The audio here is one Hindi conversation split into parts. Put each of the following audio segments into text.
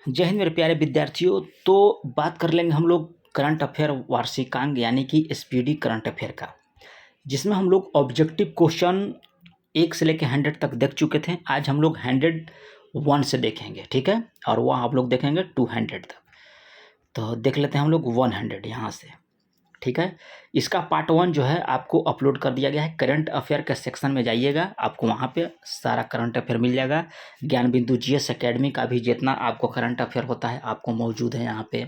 जय हिंद मेरे प्यारे विद्यार्थियों। तो बात कर लेंगे हम लोग करंट अफेयर वार्षिकांक यानी कि एसपीडी करंट अफेयर का, जिसमें हम लोग ऑब्जेक्टिव क्वेश्चन 1 से लेकर 100 तक देख चुके थे। आज हम लोग 101 से देखेंगे, ठीक है, और वहाँ आप लोग देखेंगे 200 तक। तो देख लेते हैं हम लोग 100 यहाँ से, ठीक है। इसका पार्ट 1 जो है आपको अपलोड कर दिया गया है। करंट अफेयर के सेक्शन में जाइएगा, आपको वहाँ पे सारा करंट अफेयर मिल जाएगा। ज्ञान बिंदु जीएस एकेडमी का भी जितना आपको करंट अफेयर होता है आपको मौजूद है यहाँ पे,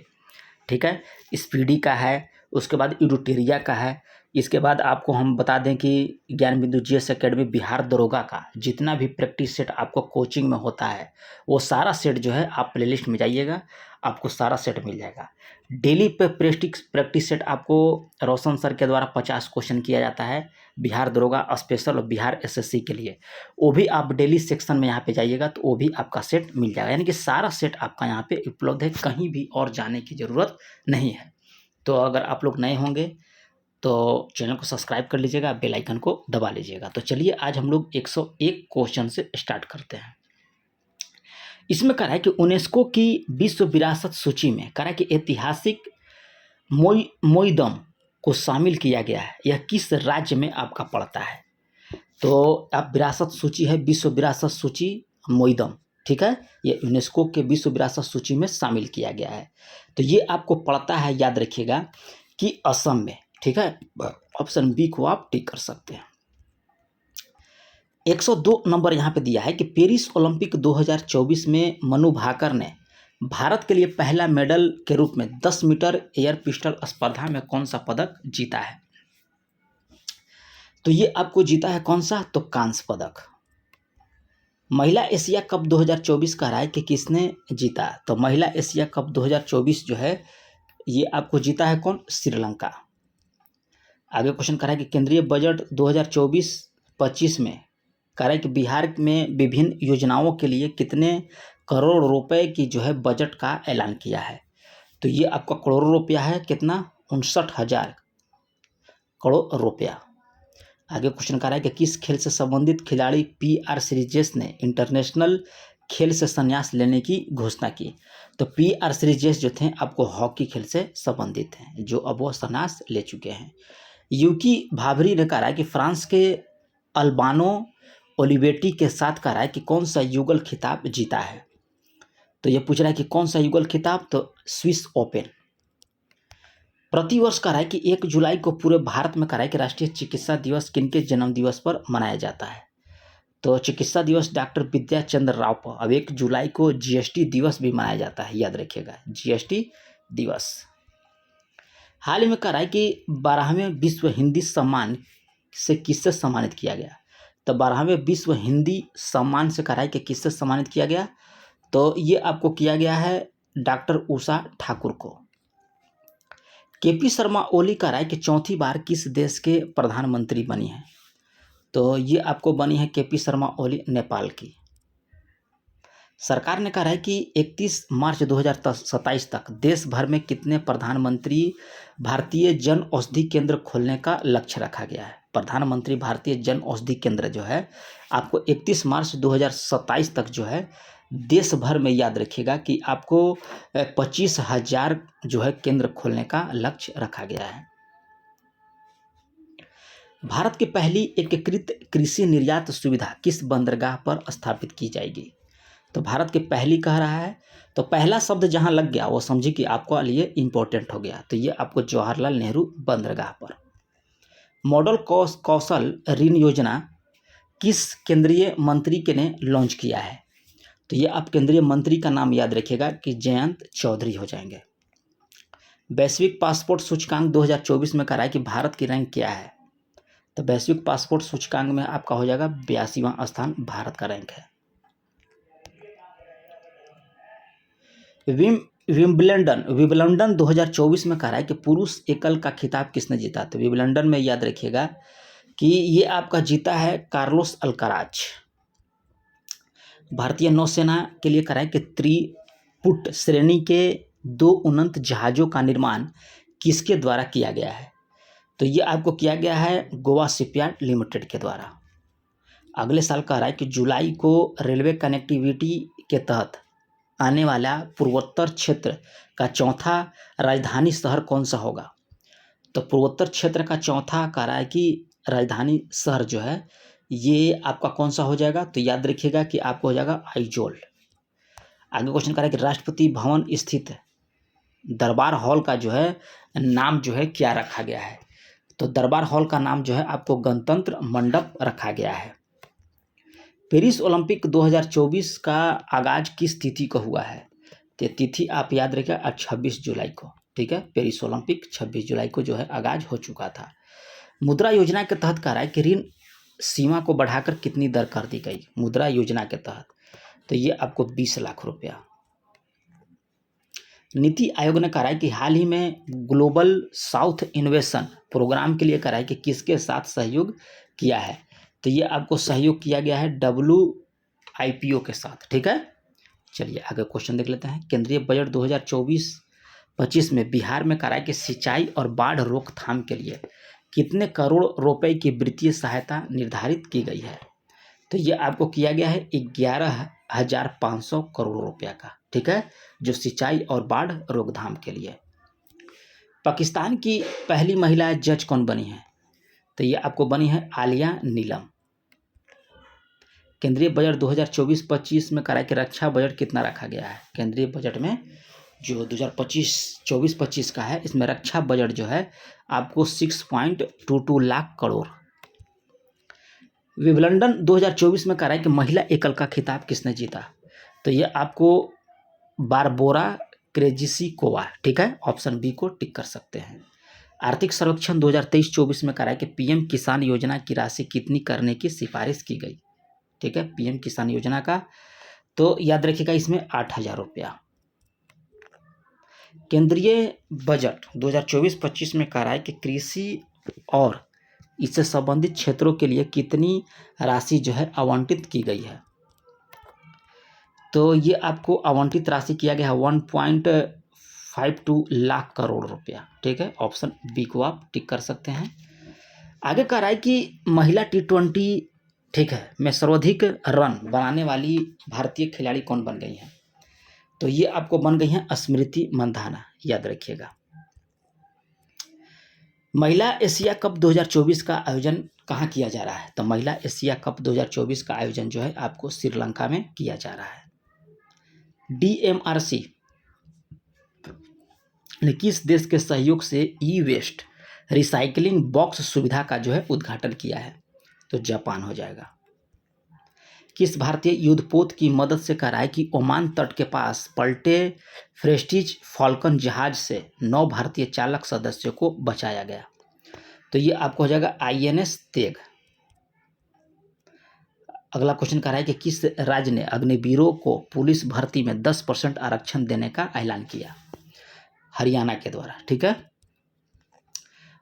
ठीक है। स्पीडी का है, उसके बाद इडुटेरिया का है। इसके बाद आपको हम बता दें कि ज्ञान बिंदु जीएस एकेडमी बिहार दरोगा का जितना भी प्रैक्टिस सेट आपको कोचिंग में होता है वो सारा सेट जो है आप प्लेलिस्ट में जाइएगा, आपको सारा सेट मिल जाएगा। डेली पे प्रैक्टिस सेट आपको रोशन सर के द्वारा 50 क्वेश्चन किया जाता है बिहार दरोगा स्पेशल और बिहार एसएससी के लिए। वो भी आप डेली सेक्शन में यहाँ पे जाइएगा तो वो भी आपका सेट मिल जाएगा, यानी कि सारा सेट आपका यहाँ पे उपलब्ध है, कहीं भी और जाने की ज़रूरत नहीं है। तो अगर आप लोग नए होंगे तो चैनल को सब्सक्राइब कर लीजिएगा, बेल आइकन को दबा लीजिएगा। तो चलिए आज हम लोग 101 क्वेश्चन से स्टार्ट करते हैं। इसमें कह रहा है कि यूनेस्को की विश्व विरासत सूची में कह रहा है कि ऐतिहासिक मोईदम को शामिल किया गया है। यह किस राज्य में आपका पड़ता है? तो आप विरासत सूची है, विश्व विरासत सूची मोईदम, ठीक है, ये यूनेस्को के विश्व विरासत सूची में शामिल किया गया है। तो ये आपको पड़ता है, याद रखिएगा, कि असम में, ठीक है। ऑप्शन बी को आप टिक कर सकते हैं। 102 नंबर यहाँ पे दिया है कि पेरिस ओलंपिक 2024 में मनु भाकर ने भारत के लिए पहला मेडल के रूप में 10 मीटर एयर पिस्टल स्पर्धा में कौन सा पदक जीता है? तो ये आपको जीता है कौन सा? तो कांस्य पदक। महिला एशिया कप 2024 का राय कि किसने जीता? तो महिला एशिया कप 2024 जो है ये आपको जीता है कौन? श्रीलंका। आगे क्वेश्चन कह रहा है कि केंद्रीय बजट 2024-25 में कह रहा है कि बिहार में विभिन्न योजनाओं के लिए कितने करोड़ रुपए की जो है बजट का ऐलान किया है? तो ये आपका करोड़ों रुपया है, कितना? 59,000 करोड़ रुपया। आगे क्वेश्चन कह रहा है कि किस खेल से संबंधित खिलाड़ी पीआर श्रीजेश ने इंटरनेशनल खेल से संन्यास लेने की घोषणा की? तो पीआर श्रीजेश जो थे आपको हॉकी खेल से संबंधित हैं, जो अब वो संन्यास ले चुके हैं। यूकी भाभरी ने कहा है कि फ्रांस के अल्बानो ओलिवेटी के साथ कहा है कि कौन सा युगल खिताब जीता है? तो ये पूछ रहा है कि कौन सा युगल खिताब? तो स्विस ओपन। प्रतिवर्ष कह रहा है कि 1 जुलाई को पूरे भारत में कह रहा है कि राष्ट्रीय चिकित्सा दिवस किनके जन्म दिवस पर मनाया जाता है? तो चिकित्सा दिवस डॉक्टर विद्या चंद्र राव पर। अब 1 जुलाई को जीएसटी दिवस भी मनाया जाता है, याद रखिएगा, जीएसटी दिवस। हाल ही में कह रहा है कि 12वें विश्व हिंदी सम्मान से किससे सम्मानित किया गया? तो 12वें विश्व हिंदी सम्मान से कह रहा है कि किससे सम्मानित किया गया? तो ये आपको किया गया है डॉक्टर उषा ठाकुर को। केपी शर्मा ओली कह रहा है कि चौथी बार किस देश के प्रधानमंत्री बनी है? तो ये आपको बनी है केपी शर्मा ओली नेपाल की। सरकार ने कहा है कि 31 मार्च 2027 तक देश भर में कितने प्रधानमंत्री भारतीय जन औषधि केंद्र खोलने का लक्ष्य रखा गया है? प्रधानमंत्री भारतीय जन औषधि केंद्र जो है आपको 31 मार्च 2027 तक जो है देश भर में, याद रखिएगा, कि आपको 25,000 जो है केंद्र खोलने का लक्ष्य रखा गया है। भारत की पहली एकीकृत कृषि निर्यात सुविधा किस बंदरगाह पर स्थापित की जाएगी? तो भारत की पहली कह रहा है, तो पहला शब्द जहां लग गया वो समझिए कि आपको लिए इंपॉर्टेंट हो गया। तो ये आपको जवाहरलाल नेहरू बंदरगाह पर। मॉडल कौशल ऋण योजना किस केंद्रीय मंत्री के ने लॉन्च किया है? तो ये आप केंद्रीय मंत्री का नाम याद रखिएगा कि जयंत चौधरी हो जाएंगे। वैश्विक पासपोर्ट सूचकांक 2024 में कह रहा है कि भारत की रैंक क्या है? तो वैश्विक पासपोर्ट सूचकांक में आपका हो जाएगा 82वां स्थान भारत का रैंक है। विंबलडन 2024 में कह रहा है कि पुरुष एकल का खिताब किसने जीता? तो विंबलडन में याद रखिएगा कि ये आपका जीता है कार्लोस अल्काराज। भारतीय नौसेना के लिए कह रहा है कि त्रिपुट श्रेणी के 2 उन्नत जहाज़ों का निर्माण किसके द्वारा किया गया है? तो ये आपको किया गया है गोवा शिपयार्ड लिमिटेड के द्वारा। अगले साल कह रहा है कि जुलाई को रेलवे कनेक्टिविटी के तहत आने वाला पूर्वोत्तर क्षेत्र का चौथा राजधानी शहर कौन सा होगा? तो पूर्वोत्तर क्षेत्र का चौथा कह रहा है कि राजधानी शहर जो है ये आपका कौन सा हो जाएगा? तो याद रखिएगा कि आपको हो जाएगा आइजोल। आगे क्वेश्चन कर रहा है कि राष्ट्रपति भवन स्थित दरबार हॉल का जो है नाम जो है क्या रखा गया है? तो दरबार हॉल का नाम जो है आपको गणतंत्र मंडप रखा गया है। पेरिस ओलंपिक 2024 का आगाज किस तिथि को हुआ है? तो तिथि आप याद रखिएगा 26 जुलाई को। ठीक है, पेरिस ओलंपिक 26 जुलाई को जो है आगाज हो चुका था। मुद्रा योजना के तहत कह रहा है कि ऋण सीमा को बढ़ाकर कितनी दर कर दी गई मुद्रा योजना के तहत? तो ये आपको 20 लाख रुपया। नीति आयोग ने कहा है कि हाल ही में ग्लोबल साउथ इनोवेशन प्रोग्राम के लिए कहा है कि किसके साथ सहयोग किया है? तो ये आपको सहयोग किया गया है WIPO के साथ। ठीक है, चलिए आगे क्वेश्चन देख लेते हैं। केंद्रीय बजट 2024-25 में बिहार में कहा है कि सिंचाई और बाढ़ रोकथाम के लिए कितने करोड़ रुपए की वित्तीय सहायता निर्धारित की गई है? तो ये आपको किया गया है 11,500 करोड़ रुपया का। ठीक है, जो सिंचाई और बाढ़ रोकथाम के लिए। पाकिस्तान की पहली महिला जज कौन बनी है? तो ये आपको बनी है आलिया नीलम। केंद्रीय बजट 2024-25 में कहा है कि रक्षा बजट कितना रखा गया है? केंद्रीय बजट में जो 2024-25 का है इसमें रक्षा बजट जो है आपको 6.22 लाख करोड़। विंबलडन 2024 में कह रहा है कि महिला एकल का खिताब किसने जीता? तो ये आपको बारबोरा क्रेजिसिकोवा। ठीक है, ऑप्शन बी को टिक कर सकते हैं। आर्थिक सर्वेक्षण 2023-24 में कह रहा है कि पीएम किसान योजना की राशि कितनी करने की सिफारिश की गई? ठीक है, पीएम किसान योजना का तो याद रखिएगा इसमें 8,000 रुपया। केंद्रीय बजट 2024-25 में कह रहा है कि कृषि और इससे संबंधित क्षेत्रों के लिए कितनी राशि जो है आवंटित की गई है? तो ये आपको आवंटित राशि किया गया है 1.52 लाख करोड़ रुपया। ठीक है, ऑप्शन बी को आप टिक कर सकते हैं। आगे कह रहा है कि महिला T20 ठीक है में सर्वाधिक रन बनाने वाली भारतीय खिलाड़ी कौन बन गई हैं? तो ये आपको बन गई हैं स्मृति मंधाना, याद रखिएगा। महिला एशिया कप 2024 का आयोजन कहाँ किया जा रहा है? तो महिला एशिया कप 2024 का आयोजन जो है आपको श्रीलंका में किया जा रहा है। DMRC ने किस देश के सहयोग से ई-वेस्ट रिसाइकलिंग बॉक्स सुविधा का जो है उद्घाटन किया है? तो जापान हो जाएगा। किस भारतीय युद्धपोत की मदद से कह रहा है कि ओमान तट के पास पलटे प्रेस्टीज फॉल्कन जहाज से 9 भारतीय चालक सदस्यों को बचाया गया? तो ये आपको हो जाएगा INS तेग। अगला क्वेश्चन कह रहा है कि किस राज्य ने अग्निवीरों को पुलिस भर्ती में 10% आरक्षण देने का ऐलान किया? हरियाणा के द्वारा। ठीक है,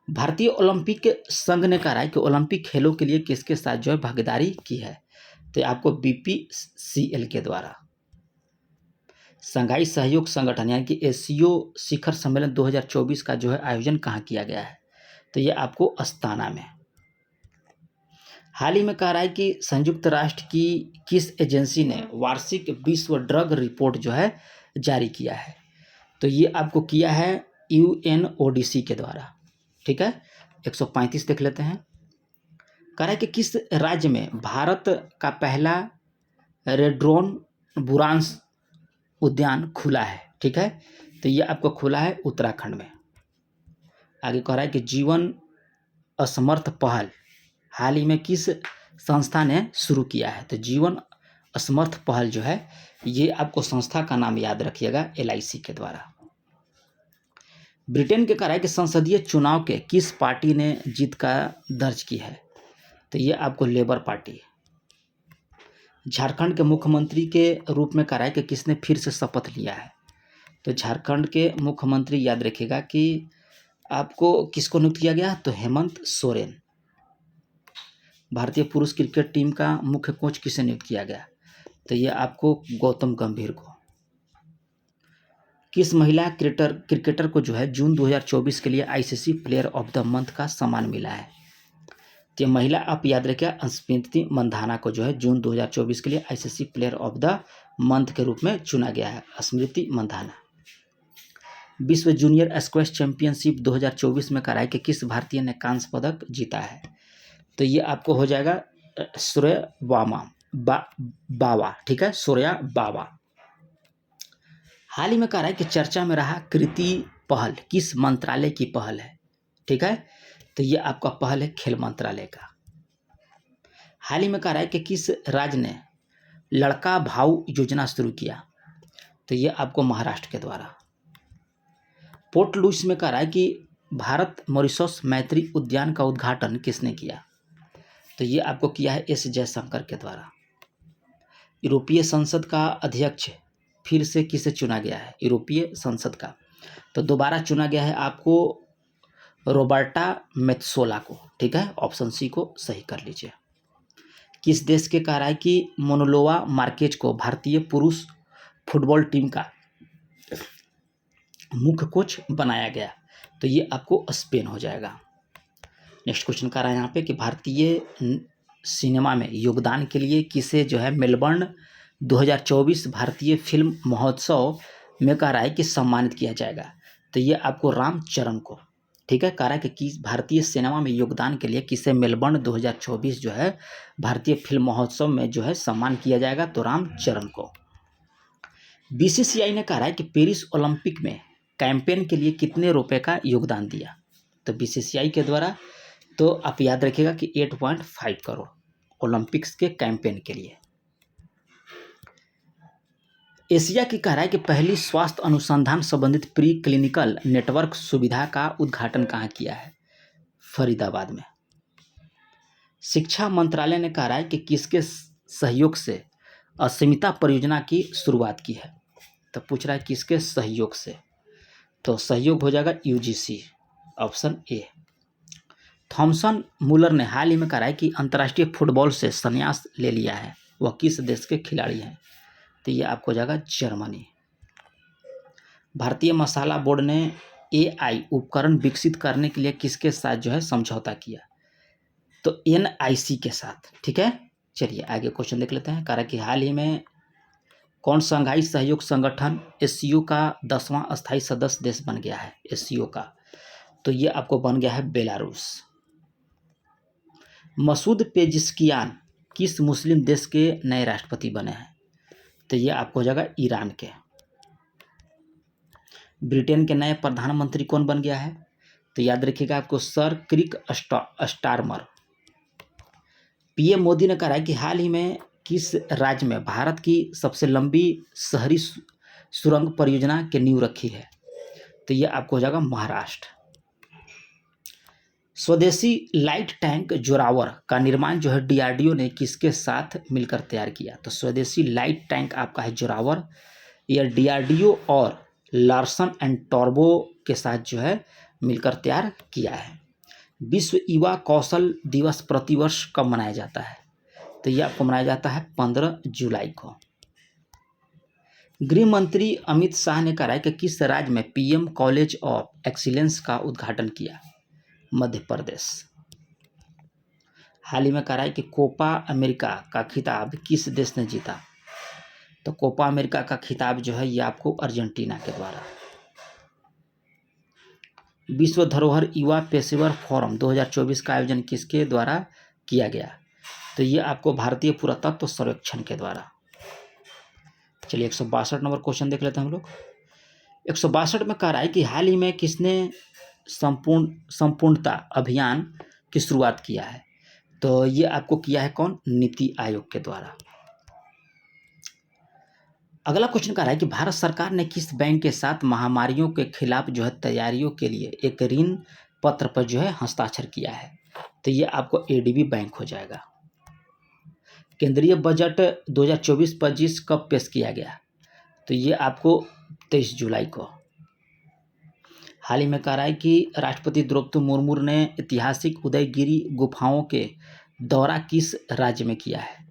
भारतीय ओलंपिक संघ ने कहा है कि ओलंपिक खेलों के लिए किसके साथ जो है भागीदारी की है? तो आपको BPCL के द्वारा। संघाई सहयोग संगठन यानी कि ASEAN शिखर सम्मेलन 2024 का जो है आयोजन कहाँ किया गया है? तो ये आपको अस्ताना में। हाल ही में कह रहा है कि संयुक्त राष्ट्र की किस एजेंसी ने वार्षिक विश्व ड्रग रिपोर्ट जो है जारी किया है? तो ये आपको किया है UNODC के द्वारा। ठीक है, 135 देख लेते हैं। कह रहा है कि किस राज्य में भारत का पहला रेड्रोन बुरांस उद्यान खुला है? ठीक है, तो ये आपको खुला है उत्तराखंड में। आगे कह रहा है कि जीवन असमर्थ पहल हाल ही में किस संस्था ने शुरू किया है? तो जीवन असमर्थ पहल जो है ये आपको संस्था का नाम याद रखिएगा LIC के द्वारा। ब्रिटेन के कह रहा है कि संसदीय चुनाव के किस पार्टी ने जीत का दर्ज की है? तो ये आपको लेबर पार्टी। झारखंड के मुख्यमंत्री के रूप में कह रहा है कि किसने फिर से शपथ लिया है? तो झारखंड के मुख्यमंत्री याद रखिएगा कि आपको किसको नियुक्त किया गया? तो हेमंत सोरेन। भारतीय पुरुष क्रिकेट टीम का मुख्य कोच किसे नियुक्त किया गया? तो ये आपको गौतम गंभीर को। किस महिला क्रिकेटर को जो है जून 2024 के लिए ICC player of the month का सम्मान मिला है? तो ये महिला आप याद रखिए स्मृति मंधाना को जो है जून 2024 के लिए ICC player of the month के रूप में चुना गया है, स्मृति मंधाना। विश्व जूनियर स्क्वैश चैंपियनशिप 2024 में कराए कि किस भारतीय ने कांस्य पदक जीता है? तो ये आपको हो जाएगा सूर्या बावा, ठीक है, सूर्या बावा। हाल ही में कह रहा है कि चर्चा में रहा कृति पहल किस मंत्रालय की पहल है? ठीक है, तो ये आपका पहल है खेल मंत्रालय का। हाल ही में कह रहा है कि किस राज्य ने लड़का भाऊ योजना शुरू किया? तो ये आपको महाराष्ट्र के द्वारा। पोर्ट लुइस में कह रहा है कि भारत मॉरिशस मैत्री उद्यान का उद्घाटन किसने किया? तो ये आपको किया है एस जयशंकर के द्वारा। यूरोपीय संसद का अध्यक्ष फिर से किसे चुना गया है? यूरोपीय संसद का तो दोबारा चुना गया है आपको रोबर्टा मेत्सोला को, ठीक है, ऑप्शन सी को सही कर लीजिए। किस देश के कह रहा है कि मोनोलोवा मार्केज को भारतीय पुरुष फुटबॉल टीम का मुख्य कोच बनाया गया? तो ये आपको स्पेन हो जाएगा। नेक्स्ट क्वेश्चन कह रहा है यहाँ पे कि भारतीय सिनेमा में योगदान के लिए किसे जो है मेलबर्न 2024 भारतीय फिल्म महोत्सव में कह रहा है कि सम्मानित किया जाएगा? तो ये आपको रामचरण को, ठीक है, कह रहा है कि भारतीय सिनेमा में योगदान के लिए किसे मेलबर्न 2024 जो है भारतीय फिल्म महोत्सव में जो है सम्मान किया जाएगा? तो रामचरण को। बीसीसीआई ने कह रहा है कि पेरिस ओलंपिक में कैंपेन के लिए कितने रुपए का योगदान दिया? तो बीसीसीआई के द्वारा तो आप याद रखिएगा कि 8.5 करोड़ ओलंपिक्स के कैंपेन के लिए। एशिया की कह रहा है कि पहली स्वास्थ्य अनुसंधान संबंधित प्री क्लिनिकल नेटवर्क सुविधा का उद्घाटन कहाँ किया है? फरीदाबाद में। शिक्षा मंत्रालय ने कह रहा है कि किसके सहयोग से अस्मिता परियोजना की शुरुआत की है? तो पूछ रहा है किसके सहयोग से, तो सहयोग हो जाएगा यूजीसी, ऑप्शन ए। थॉमसन मुलर ने हाल ही में कहा है कि अंतर्राष्ट्रीय फुटबॉल से संन्यास ले लिया है, वह किस देश के खिलाड़ी हैं? तो ये आपको हो जाएगा जर्मनी। भारतीय मसाला बोर्ड ने एआई उपकरण विकसित करने के लिए किसके साथ जो है समझौता किया? तो एनआईसी के साथ, ठीक है। चलिए आगे क्वेश्चन देख लेते हैं। कहा कि हाल ही में कौन शंघाई सहयोग संगठन एससीओ का 10वां अस्थायी सदस्य देश बन गया है? एससीओ का तो ये आपको बन गया है बेलारूस। मसूद पेजिशकियान किस मुस्लिम देश के नए राष्ट्रपति बने हैं? तो ये आपको हो जाएगा ईरान के। ब्रिटेन के नए प्रधानमंत्री कौन बन गया है? तो याद रखिएगा आपको सर क्रिक स्टारमर। पीएम मोदी ने कहा है कि हाल ही में किस राज्य में भारत की सबसे लंबी शहरी सुरंग परियोजना की नींव रखी है? तो ये आपको हो जाएगा महाराष्ट्र। स्वदेशी लाइट टैंक जोरावर का निर्माण जो है डीआरडीओ ने किसके साथ मिलकर तैयार किया? तो स्वदेशी लाइट टैंक आपका है जोरावर, यह डीआरडीओ और लार्सन एंड टॉर्बो के साथ जो है मिलकर तैयार किया है। विश्व युवा कौशल दिवस प्रतिवर्ष कब मनाया जाता है? तो यह आपको मनाया जाता है 15 जुलाई को। गृह मंत्री अमित शाह ने कहा है कि किस राज्य में पीएम कॉलेज ऑफ एक्सीलेंस का उद्घाटन किया? मध्य प्रदेश। हाल ही में कहा है कि कोपा अमेरिका का खिताब किस देश ने जीता? तो कोपा अमेरिका का खिताब जो है ये आपको अर्जेंटीना के द्वारा। विश्व धरोहर युवा पेशेवर फोरम 2024 का आयोजन किसके द्वारा किया गया? तो ये आपको भारतीय पुरातत्व सर्वेक्षण के द्वारा। चलिए 162 नंबर क्वेश्चन देख लेते हैं हम लोग। 162 में कह रहा है कि हाल ही में किसने संपूर्णता अभियान की शुरुआत किया है? तो ये आपको किया है कौन? नीति आयोग के द्वारा। अगला क्वेश्चन कह रहा है कि भारत सरकार ने किस बैंक के साथ महामारियों के खिलाफ जो है तैयारियों के लिए एक ऋण पत्र पर जो है हस्ताक्षर किया है? तो ये आपको एडीबी बैंक हो जाएगा। केंद्रीय बजट 2024-25 कब पेश किया गया? तो ये आपको 23 जुलाई को। हाल ही में कह रहा है कि राष्ट्रपति द्रौपदी मुर्मू ने ऐतिहासिक उदयगिरी गुफाओं के दौरा किस राज्य में किया है?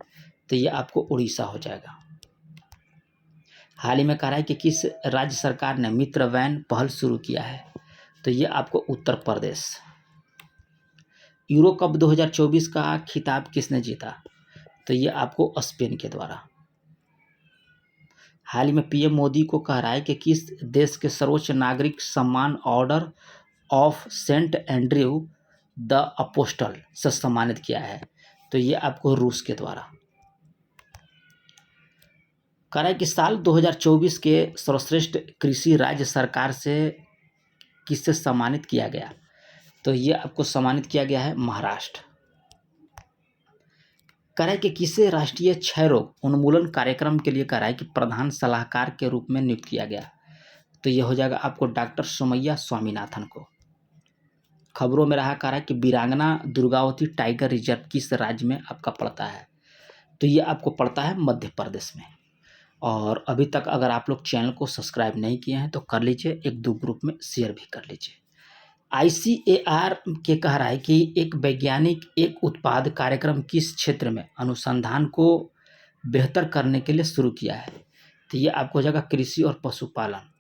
तो ये आपको उड़ीसा हो जाएगा। हाल ही में कह रहा है कि किस राज्य सरकार ने मित्र वैन पहल शुरू किया है? तो ये आपको उत्तर प्रदेश। यूरो कप 2024 का खिताब किसने जीता? तो ये आपको स्पेन के द्वारा। हाल ही में पीएम मोदी को कह रहा है कि किस देश के सर्वोच्च नागरिक सम्मान Order of Saint Andrew the Apostle से सम्मानित किया है? तो ये आपको रूस के द्वारा। कह रहा है कि साल 2024 के सर्वश्रेष्ठ कृषि राज्य सरकार से किससे सम्मानित किया गया? तो ये आपको सम्मानित किया गया है महाराष्ट्र। कह रहा है कि किसे राष्ट्रीय क्षय रोग उन्मूलन कार्यक्रम के लिए कह रहा है कि प्रधान सलाहकार के रूप में नियुक्त किया गया? तो ये हो जाएगा आपको डॉक्टर सोमैया स्वामीनाथन को। खबरों में रहा, कह रहा है कि वीरांगना दुर्गावती टाइगर रिजर्व किस राज्य में आपका पड़ता है? तो ये आपको पड़ता है मध्य प्रदेश में। और अभी तक अगर आप लोग चैनल को सब्सक्राइब नहीं किए हैं तो कर लीजिए, एक दो ग्रुप में शेयर भी कर लीजिए। ICAR के कह रहा है कि एक वैज्ञानिक एक उत्पाद कार्यक्रम किस क्षेत्र में अनुसंधान को बेहतर करने के लिए शुरू किया है? तो ये आपको हो जाएगा कृषि और पशुपालन।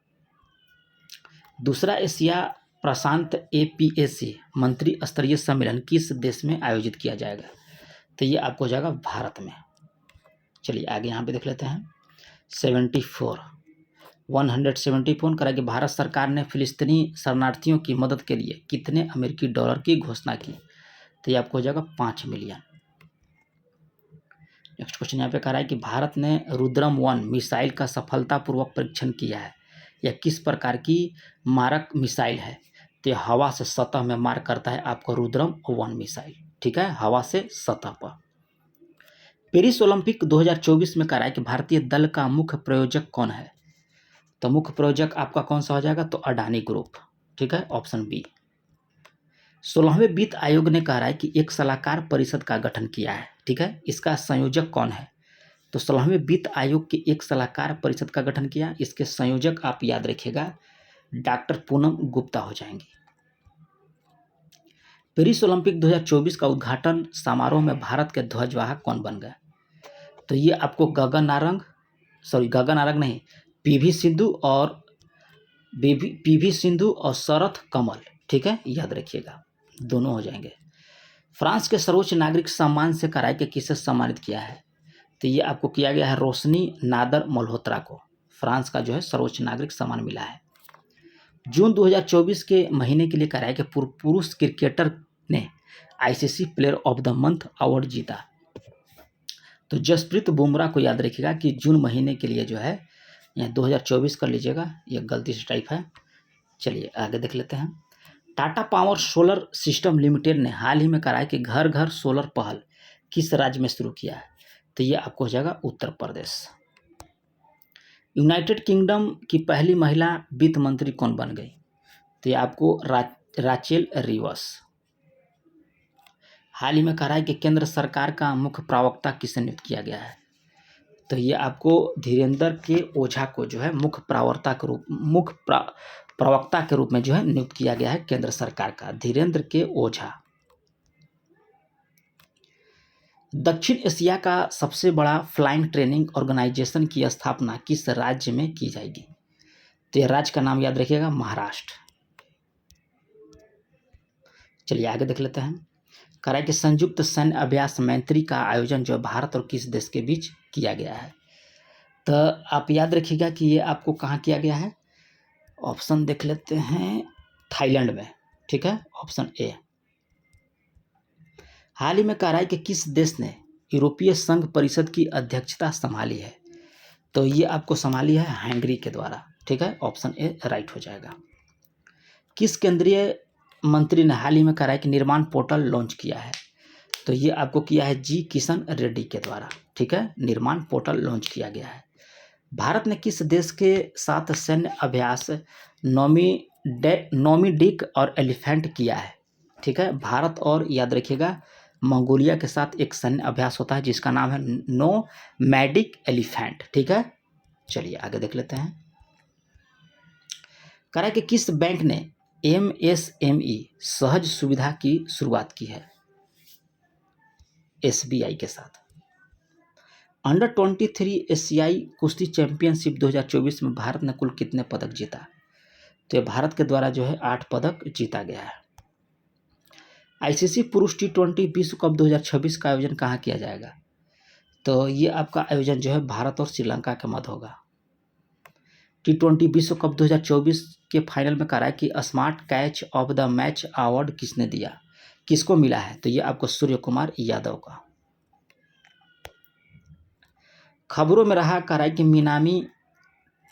दूसरा एशिया प्रशांत APAC मंत्री स्तरीय सम्मेलन किस देश में आयोजित किया जाएगा? तो ये आपको हो जाएगा भारत में। चलिए आगे यहाँ पे देख लेते हैं। 174 करा कि भारत सरकार ने फिलिस्तीनी शरणार्थियों की मदद के लिए कितने अमेरिकी डॉलर की घोषणा की? तो ये आपको हो जाएगा 5 मिलियन। नेक्स्ट क्वेश्चन यहाँ पे कह रहा है कि भारत ने रुद्रम 1 मिसाइल का सफलतापूर्वक परीक्षण किया है। यह किस प्रकार की मारक मिसाइल है? तो यह हवा से सतह में मार करता है आपको रुद्रम 1 मिसाइल। ठीक है, हवा से सतह पर। पेरिस ओलंपिक 2024 में कह रहा है कि भारतीय दल का मुख्य प्रायोजक कौन है? तो मुख्य प्रायोजक आपका कौन सा हो जाएगा? तो अडानी ग्रुप। ठीक है, ऑप्शन बी। 16वें वित्त आयोग ने कह रहा है कि एक सलाहकार परिषद का गठन किया है। ठीक है, इसका संयोजक कौन है? तो 16वें वित्त आयोग के एक सलाहकार परिषद का गठन किया। इसके संयोजक आप याद रखिएगा डॉक्टर पूनम गुप्ता हो जाएंगे। पेरिस ओलंपिक 2024 का उद्घाटन समारोह में भारत के ध्वजवाहक कौन बन गए? तो ये आपको गगन नारंग नहीं, पीवी सिंधु और शरथ कमल। ठीक है, याद रखिएगा, दोनों हो जाएंगे। फ्रांस के सर्वोच्च नागरिक सम्मान से कराए के किसे सम्मानित किया है? तो ये आपको किया गया है रोशनी नादर मल्होत्रा को। फ्रांस का जो है सर्वोच्च नागरिक सम्मान मिला है। जून 2024 के महीने के लिए कराया कि पुरुष क्रिकेटर ने ICC player of the month award जीता। तो जसप्रीत बुमराह को याद रखिएगा कि जून महीने के लिए जो है यहाँ 2024 कर लीजिएगा, यह गलती से टाइप है। चलिए आगे देख लेते हैं। Tata power solar system limited ने हाल ही में कराया कि घर घर सोलर पहल किस राज्य में शुरू किया है? तो ये आपको हो जाएगा उत्तर प्रदेश। यूनाइटेड किंगडम की पहली महिला वित्त मंत्री कौन बन गई? तो ये आपको राचेल रिवस। हाल ही में कह रहा है कि केंद्र सरकार का मुख्य प्रवक्ता किसे नियुक्त किया गया है? तो ये आपको धीरेन्द्र के ओझा को जो है मुख्य प्रवक्ता के रूप में जो है नियुक्त किया गया है केंद्र सरकार का, धीरेन्द्र के ओझा। दक्षिण एशिया का सबसे बड़ा फ्लाइंग ट्रेनिंग ऑर्गेनाइजेशन की स्थापना किस राज्य में की जाएगी? तो यह राज्य का नाम याद रखिएगा महाराष्ट्र। चलिए आगे देख लेते हैं। कह रहा है कि संयुक्त सैन्य अभ्यास मैत्री का आयोजन जो भारत और किस देश के बीच किया गया है? तो आप याद रखिएगा कि ये आपको कहाँ किया गया है? ऑप्शन देख लेते हैं, थाईलैंड में। ठीक है, ऑप्शन ए। हाल ही में कह रहा है कि किस देश ने यूरोपीय संघ परिषद की अध्यक्षता संभाली है? तो ये आपको संभाली है हंगरी के द्वारा। ठीक है, ऑप्शन ए राइट हो जाएगा। किस केंद्रीय मंत्री ने हाल ही में कह रहा है कि निर्माण पोर्टल लॉन्च किया है? तो ये आपको किया है जी किशन रेड्डी के द्वारा। ठीक है, निर्माण पोर्टल लॉन्च किया गया है। भारत ने किस देश के साथ सैन्य अभ्यास नोमिडिक और एलिफेंट किया है? ठीक है, भारत और याद रखिएगा मंगोलिया के साथ एक सैन्य अभ्यास होता है जिसका नाम है नोमैडिक एलिफेंट। ठीक है, चलिए आगे देख लेते हैं। कह रहा है कि किस बैंक ने MSME सहज सुविधा की शुरुआत की है? SBI के साथ। अंडर 23 एशियाई कुश्ती चैंपियनशिप 2024 में भारत ने कुल कितने पदक जीता? तो ये भारत के द्वारा जो है 8 पदक जीता गया है। आईसीसी पुरुष T20 विश्व कप 2026 का आयोजन कहाँ किया जाएगा? तो ये आपका आयोजन जो है भारत और श्रीलंका के मध्य होगा। T20 विश्व कप 2024 के फाइनल में कह रहा है कि smart catch of the match award किसने दिया, किसको मिला है? तो ये आपको सूर्य कुमार यादव का। खबरों में रहा कह रहा है कि मिनामी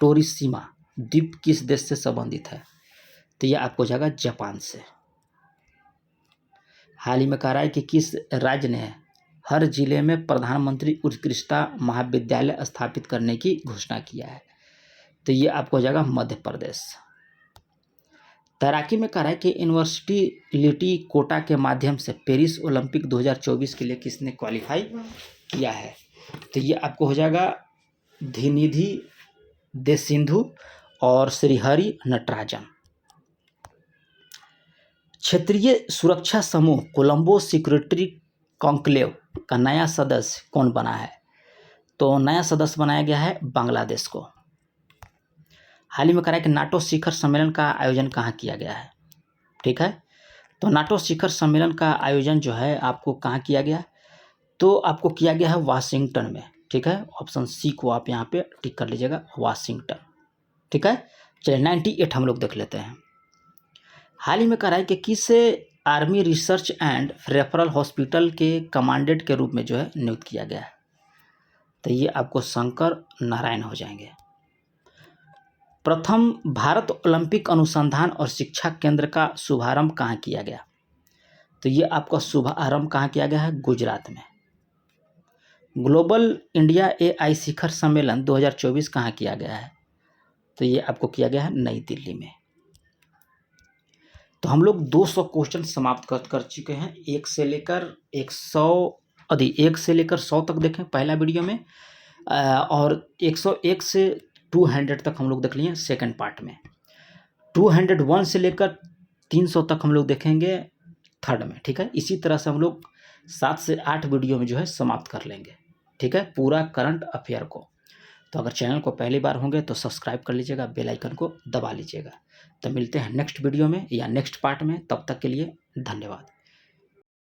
टोरिसीमा द्वीप किस देश से संबंधित है? तो ये आपको जाएगा जापान से। हाल ही में कह रहा है कि किस राज्य ने हर जिले में प्रधानमंत्री उत्कृष्टता महाविद्यालय स्थापित करने की घोषणा किया है? तो ये आपको जाएगा मध्य प्रदेश। तैराकी में कह रहा है कि यूनिवर्सिटी कोटा के माध्यम से पेरिस ओलंपिक 2024 के लिए किसने क्वालिफाई किया है? तो ये आपको हो जाएगा धीनिधि दे सिंधु और श्रीहरि नटराजन। क्षेत्रीय सुरक्षा समूह कोलंबो सिक्योरिटी कॉन्क्लेव का नया सदस्य कौन बना है? तो नया सदस्य बनाया गया है बांग्लादेश को। हाल ही में कह रहा है कि नाटो शिखर सम्मेलन का आयोजन कहाँ किया गया है? ठीक है, तो नाटो शिखर सम्मेलन का आयोजन जो है आपको कहाँ किया गया? तो आपको किया गया है वाशिंगटन में। ठीक है, ऑप्शन सी को आप यहाँ पे टिक कर लीजिएगा, वाशिंगटन। ठीक है, चलिए 98 हम लोग देख लेते हैं। हाल ही में कह रहा है कि किस army research and referral hospital के कमांडेंट के रूप में जो है नियुक्त किया गया है? तो ये आपको शंकर नारायण हो जाएंगे। प्रथम भारत ओलंपिक अनुसंधान और शिक्षा केंद्र का शुभारंभ कहाँ किया गया? तो ये आपका शुभारंभ कहाँ किया गया है? गुजरात में। ग्लोबल इंडिया AI शिखर सम्मेलन 2024 कहाँ किया गया है? तो ये आपको किया गया है नई दिल्ली में। तो हम लोग 200 क्वेश्चन समाप्त कर चुके हैं। 1 से लेकर 100 तक देखें पहला वीडियो में, और 101 से 200 तक हम लोग देख लिए सेकंड पार्ट में। 201 से लेकर 300 तक हम लोग देखेंगे थर्ड में। ठीक है, इसी तरह से हम लोग 7 से 8 वीडियो में जो है समाप्त कर लेंगे। ठीक है, पूरा करंट अफेयर को। तो अगर चैनल को पहली बार होंगे तो सब्सक्राइब कर लीजिएगा, बेल आइकन को दबा लीजिएगा। तो मिलते हैं नेक्स्ट वीडियो में या नेक्स्ट पार्ट में, तब तक के लिए धन्यवाद।